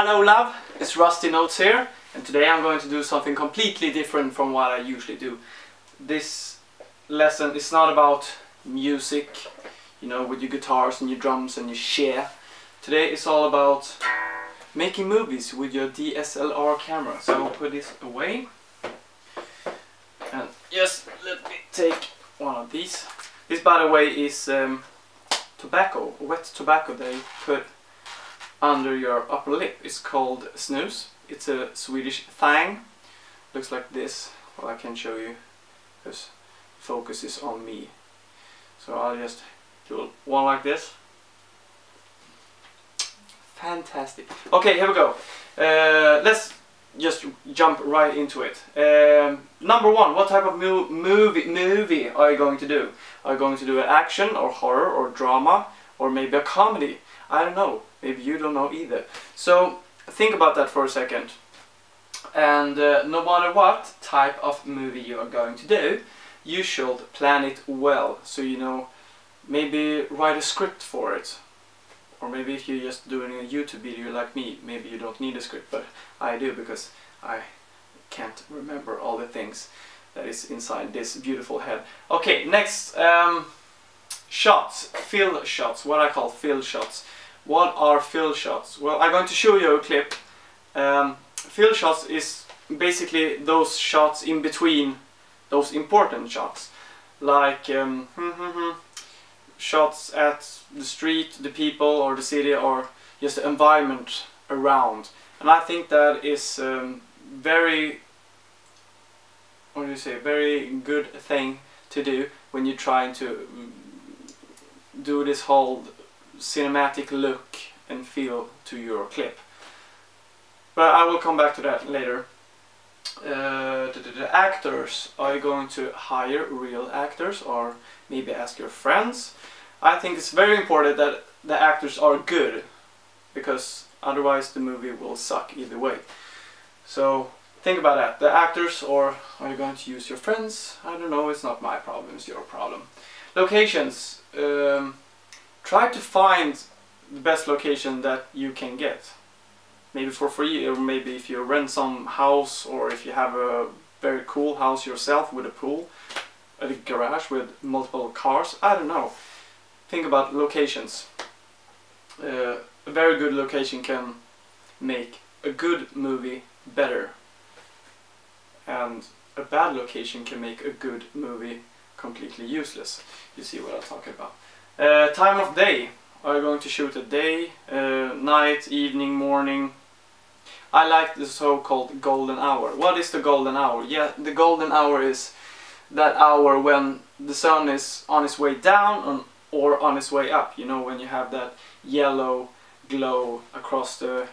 Hello love, it's Rusty Notes here, and today I'm going to do something completely different from what I usually do. This lesson is not about music, you know, with your guitars and your drums and your share. Today it's all about making movies with your DSLR camera. So I'll put this away. And just let me take one of these. This, by the way, is tobacco, wet tobacco they put under your upper lip. It's called snus. It's a Swedish thing. Looks like this. Well, I can show you because focus is on me. So I'll just do one like this. Fantastic. Okay, here we go. Let's just jump right into it. Number one, what type of movie are you going to do? Are you going to do an action or horror or drama or maybe a comedy? I don't know. Maybe you don't know either. So think about that for a second. And no matter what type of movie you are going to do, you should plan it well. So you know, maybe write a script for it. Or maybe if you're just doing a YouTube video like me, maybe you don't need a script, but I do because I can't remember all the things that is inside this beautiful head. Okay, next, shots, fill shots, what I call fill shots. What are fill shots? Well, I'm going to show you a clip. Fill shots is basically those shots in between those important shots, like shots at the street, the people, or the city, or just the environment around. And I think that is very, what do you say, very good thing to do when you're trying to do this whole cinematic look and feel to your clip. But I will come back to that later. The actors, are you going to hire real actors or maybe ask your friends? I think it's very important that the actors are good, because otherwise the movie will suck either way. So think about that. The actors, or are you going to use your friends? I don't know, it's not my problem, it's your problem. Locations. Try to find the best location that you can get. Maybe for free, or maybe if you rent some house, or if you have a very cool house yourself with a pool, a garage with multiple cars. I don't know. Think about locations. A very good location can make a good movie better. And a bad location can make a good movie completely useless. You see what I'm talking about. Time of day. Are you going to shoot at day, night, evening, morning? I like the so-called golden hour. What is the golden hour? Yeah, the golden hour is that hour when the sun is on its way down or on its way up. You know, when you have that yellow glow across the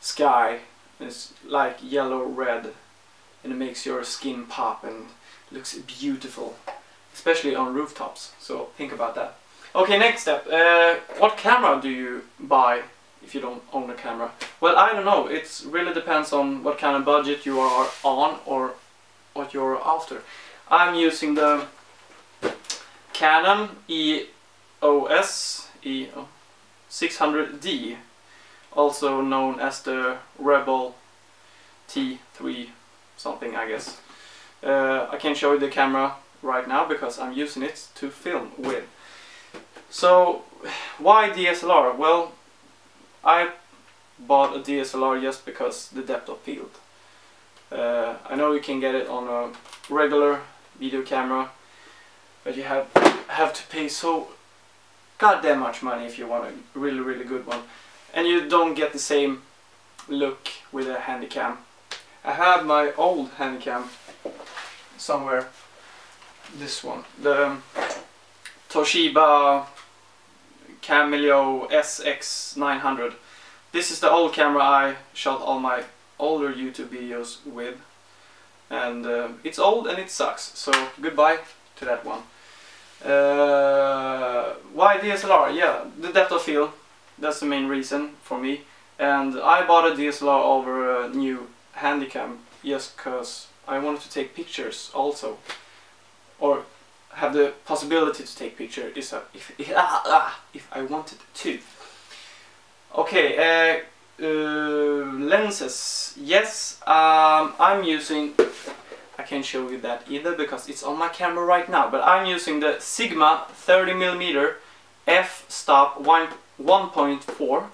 sky. It's like yellow-red, and it makes your skin pop and looks beautiful, especially on rooftops. So think about that. Okay, next step. What camera do you buy if you don't own a camera? Well, I don't know. It really depends on what kind of budget you are on or what you're after. I'm using the Canon EOS 600D, also known as the Rebel T3 something, I guess. I can't show you the camera right now because I'm using it to film with. So, why DSLR? Well, I bought a DSLR just because the depth of field. I know you can get it on a regular video camera, but you have to pay so goddamn much money if you want a really good one. And you don't get the same look with a Handycam. I have my old Handycam somewhere. This one. The Toshiba Cameo SX900. This is the old camera I shot all my older YouTube videos with, and it's old and it sucks, so goodbye to that one. Why DSLR? Yeah, the depth of field, that's the main reason for me, and I bought a DSLR over a new Handycam just because I wanted to take pictures also, or have the possibility to take pictures if I wanted to. Okay, lenses, yes, I'm using, I can't show you that either because it's on my camera right now, but I'm using the Sigma 30mm f-stop 1.4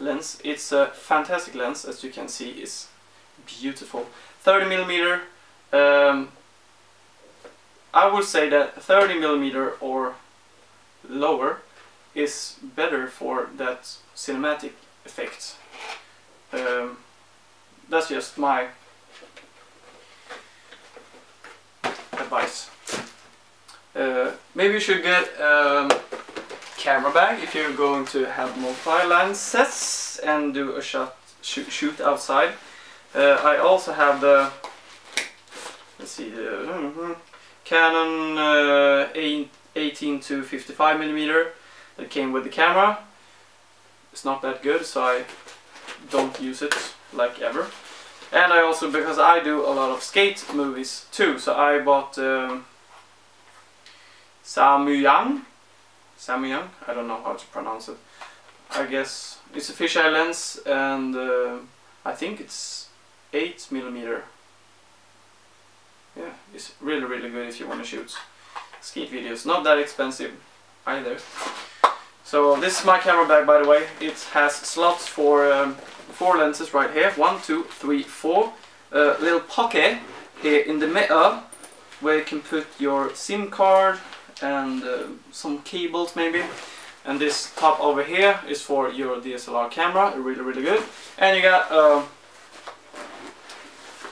lens. It's a fantastic lens, as you can see, it's beautiful. 30mm, I would say that 30mm or lower is better for that cinematic effect. That's just my advice. Maybe you should get a camera bag if you're going to have multiple lenses and do a shoot outside. I also have the, let's see, the Canon 18 to 55mm that came with the camera. It's not that good, so I don't use it like ever. And I also, because I do a lot of skate movies too, so I bought Samyang, I don't know how to pronounce it. I guess it's a fisheye lens, and I think it's 8mm. Yeah, it's really good if you want to shoot skate videos. Not that expensive either. So this is my camera bag, by the way. It has slots for 4 lenses right here. 1, 2, 3, 4. A little pocket here in the middle where you can put your SIM card and some cables maybe. And this top over here is for your DSLR camera. Really good. And you got a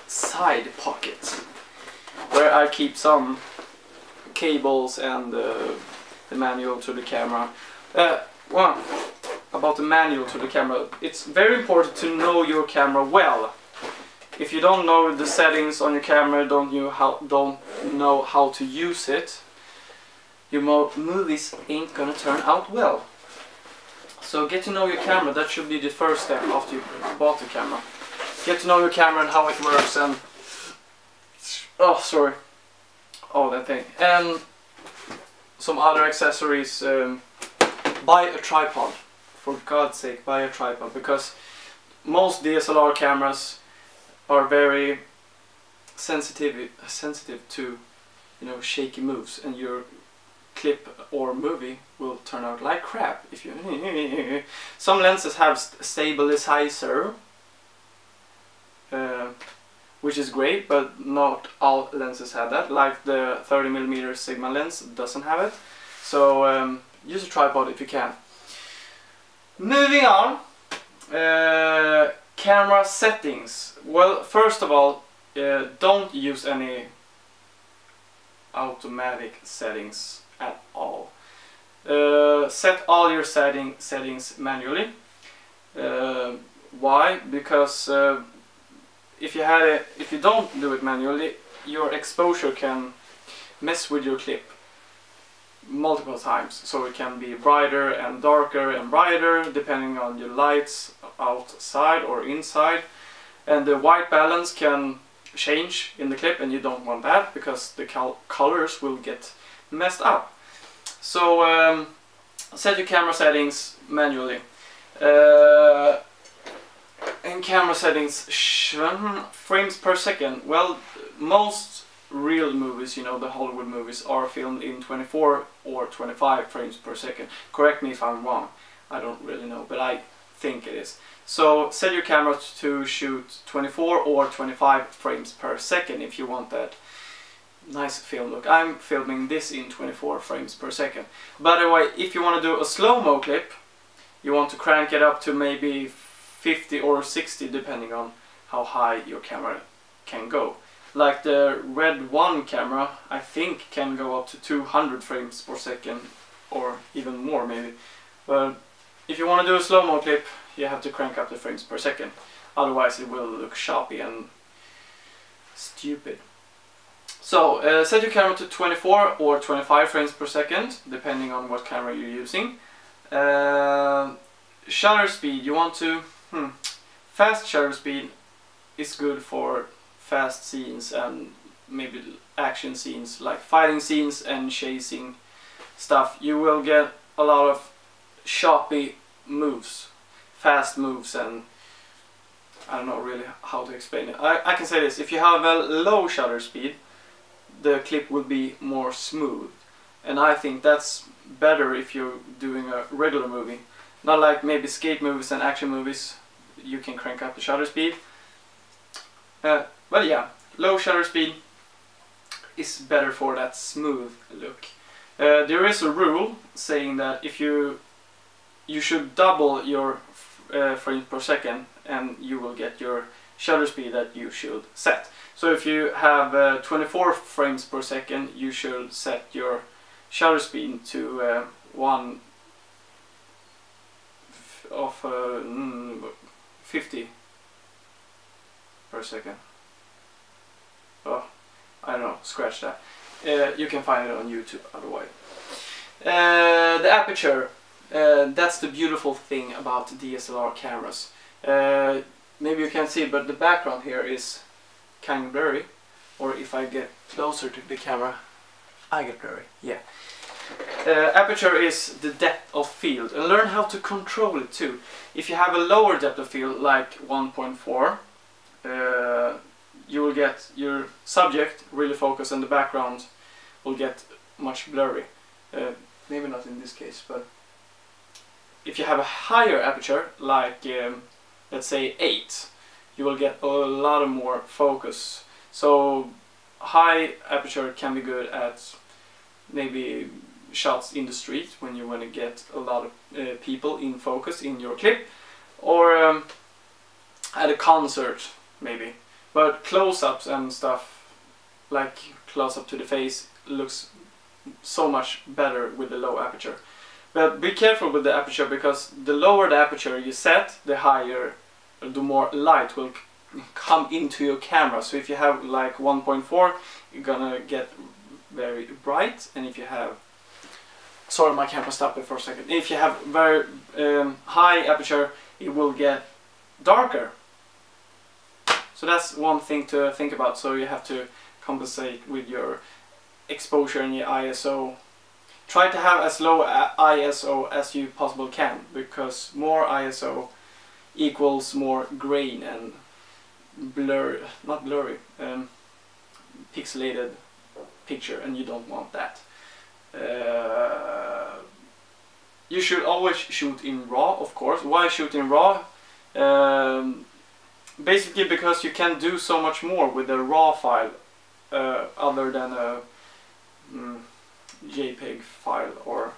side pocket where I keep some cables and the manual to the camera. Well, about the manual to the camera, it's very important to know your camera well. If you don't know the settings on your camera, don't know how to use it, your movies ain't gonna turn out well. So get to know your camera. That should be the first step after you bought the camera. Get to know your camera and how it works, and that thing, and some other accessories. Buy a tripod, for God's sake, buy a tripod, because most DSLR cameras are very sensitive to, you know, shaky moves, and your clip or movie will turn out like crap if you some lenses have stabilizer, which is great, but not all lenses have that. Like the 30mm Sigma lens doesn't have it. So use a tripod if you can. Moving on, camera settings. Well, first of all, don't use any automatic settings at all. Set all your settings manually. Why? Because if you don't do it manually, your exposure can mess with your clip multiple times. So it can be brighter and darker and brighter depending on your lights outside or inside, and the white balance can change in the clip, and you don't want that because the colors will get messed up. So set your camera settings manually. In camera settings, frames per second. Well, most real movies, you know, the Hollywood movies, are filmed in 24 or 25 frames per second. Correct me if I'm wrong, I don't really know, but I think it is. So set your camera to shoot 24 or 25 frames per second if you want that nice film look. I'm filming this in 24 frames per second. By the way, if you want to do a slow-mo clip, you want to crank it up to maybe 50 or 60 depending on how high your camera can go. Like the Red 1 camera, I think, can go up to 200 frames per second or even more maybe. But if you want to do a slow-mo clip, you have to crank up the frames per second. Otherwise it will look choppy and stupid. So set your camera to 24 or 25 frames per second depending on what camera you're using. Shutter speed, you want to fast shutter speed is good for fast scenes and maybe action scenes like fighting scenes and chasing stuff. You will get a lot of choppy moves, fast moves, and I don't know really how to explain it. I can say this: if you have a low shutter speed, the clip will be more smooth, and I think that's better if you're doing a regular movie. Not like maybe skate movies and action movies, you can crank up the shutter speed. But yeah, low shutter speed is better for that smooth look. There is a rule saying that if you should double your frames per second, and you will get your shutter speed that you should set. So if you have 24 frames per second, you should set your shutter speed to 50 per second. Oh, I don't know, scratch that. You can find it on YouTube otherwise. The aperture, that's the beautiful thing about DSLR cameras. Maybe you can't see it, but the background here is kind of blurry. Or if I get closer to the camera, I get blurry, yeah. Aperture is the depth of field, and learn how to control it too. If you have a lower depth of field, like 1.4, you will get your subject really focused and the background will get much blurry. Maybe not in this case, but if you have a higher aperture, like let's say 8, you will get a lot of more focus. So high aperture can be good at maybe shots in the street when you want to get a lot of people in focus in your clip, or at a concert maybe. But close-ups and stuff, like close-up to the face, looks so much better with the low aperture. But be careful with the aperture, because the lower the aperture you set, the higher, the more light will come into your camera. So if you have like 1.4, you're gonna get very bright, and if you have, sorry, my camera stopped it for a second. If you have very high aperture, it will get darker. So that's one thing to think about. So you have to compensate with your exposure and your ISO. Try to have as low ISO as you possibly can, because more ISO equals more grain and pixelated picture, and you don't want that. You should always shoot in RAW, of course. Why shoot in RAW? Basically because you can do so much more with a RAW file other than a JPEG file or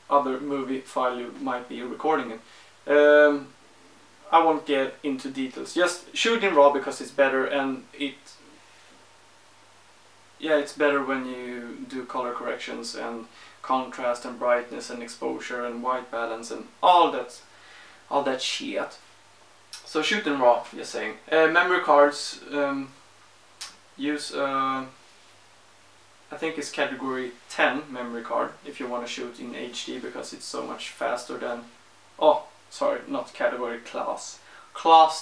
other movie file you might be recording in. I won't get into details. Just shoot in RAW because it's better, and it's better when you do color corrections and contrast and brightness and exposure and white balance and all that shit. So shoot in RAW, just saying. Memory cards, use I think it's category 10 memory card if you want to shoot in HD, because it's so much faster than, oh sorry, not category, class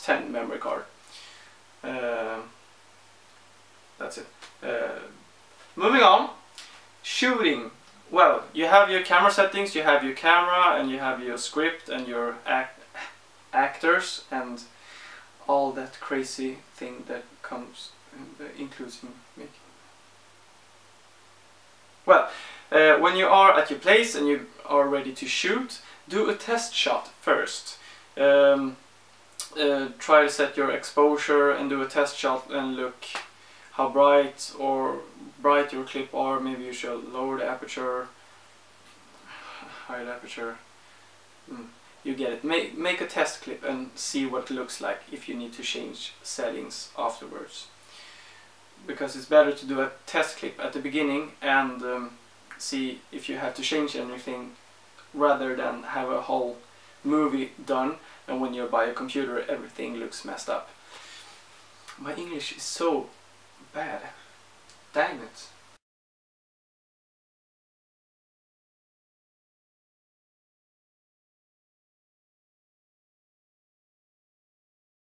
10 memory card. That's it. Moving on, shooting. Well, you have your camera settings, you have your camera, and you have your script and your actors and all that crazy thing that comes includes in making. Well, when you are at your place and you are ready to shoot, do a test shot first. Try to set your exposure and do a test shot and look how bright your clip are. Maybe you should lower the aperture, higher the aperture. You get it. Make a test clip and see what it looks like if you need to change settings afterwards. Because it's better to do a test clip at the beginning and see if you have to change anything, rather than have a whole movie done and when you're by a computer everything looks messed up. My English is so bad. Damn it.